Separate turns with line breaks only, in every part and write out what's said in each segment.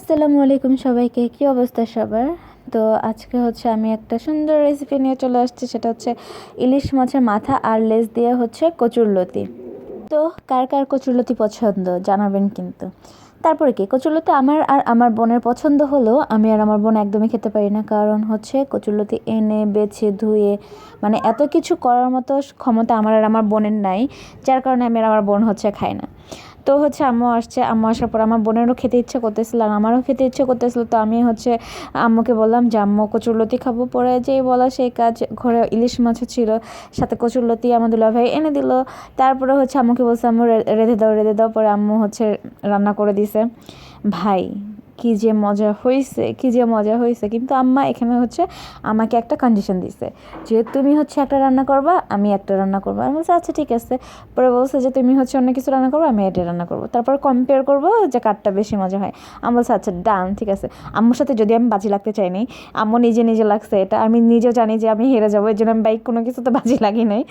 আসসালামু আলাইকুম সবাইকে, কি অবস্থা সবার? তো আজকে হচ্ছে আমি একটা সুন্দর রেসিপি নিয়ে চলে আসছি, সেটা হচ্ছে ইলিশ মাছের মাথা আর লেজ দিয়ে হচ্ছে কচুরলতি। তো কার কার কচুরলতি পছন্দ জানাবেন কিন্তু। তারপরে কি কচুরলতি আমার আর আমার বোনের পছন্দ হলেও আমি আর আমার বোন একদমই খেতে পারি না, কারণ হচ্ছে কচুরলতি এনে বেছে ধুয়ে মানে এত কিছু করার মতো ক্ষমতা আমার আর আমার বোনের নাই, যার কারণে আমি আর আমার বোন হচ্ছে খাই না। তো হচ্ছে আম্মু আসছে, আম্মু আসার পর আমার বোনেরও খেতে ইচ্ছে করতেছিল আর আমারও খেতে ইচ্ছে করতেছিল। তো আমি হচ্ছে আম্মুকে বললাম যে আম্মু কচুরলতি খাবো, পরে যেই বলা সেই কাজ, ঘরে ইলিশ মাছও ছিল, সাথে কচুরলতি আমার দুলাভাই এনে দিল। তারপরে হচ্ছে আম্মুকে বলছে আম্মু রেঁধে দাও, পরে আম্মু হচ্ছে রান্না করে দিছে। ভাই কি যে মজা হয়েছে, কি যে মজা হয়েছে! কিন্তু আম্মা এখানে হচ্ছে আমাকে একটা কন্ডিশন দিছে, যে তুমি হচ্ছে একটা রান্না করবা, আমি একটা রান্না করবো। আমি বলছি আচ্ছা ঠিক আছে। পরে বলছে যে তুমি হচ্ছে অন্য কিছু রান্না করবো, আমি এটা রান্না করবো, তারপর কম্পেয়ার করবো যে কারটা বেশি মজা হয়। আমি বলছি আচ্ছা ডান, ঠিক আছে। আম্মুর সাথে যদি আমি বাজি লাগতে চাইনি, আম্মু নিজে নিজে লাগছে, এটা আমি নিজেও জানি যে আমি হেরে যাবো, এর জন্য আমি বাইক কোনো কিছুতে বাজি লাগি নাই।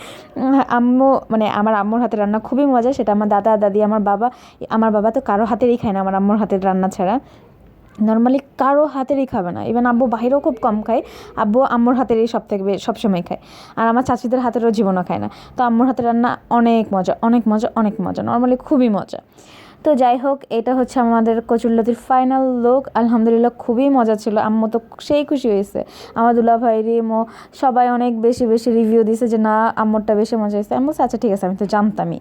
আম্মু মানে আমার আম্মুর হাতের রান্না খুবই মজা, সেটা আমার দাদা দাদি আমার বাবা তো কারো হাতেরই খায় না আমার আম্মুর হাতের রান্না ছাড়া, নর্মালি কারো হাতেরই খাবে না। ইভেন আব্বু বাহিরেও খুব কম খায়, আব্বু আম্মুর হাতেরই সবসময় খায়। আর আমার চাচিদের হাতেরও জীবনও খায় না। তো আম্মুর হাতের রান্না অনেক মজা, অনেক মজা, অনেক মজা, নর্মালি খুবই মজা। তো যাই হোক, এটা হচ্ছে আমাদের কচুরলতির ফাইনাল লুক। আলহামদুলিল্লাহ খুবই মজা ছিল, আম্মু তো সেই খুশি হয়েছে। আমার দুলাভাই রিমো সবাই অনেক বেশি বেশি রিভিউ দিছে যে না আম্মুরটা বেশি মজা হয়েছে। আমি বলছি আচ্ছা ঠিক আছে, আমি তো জানতামই।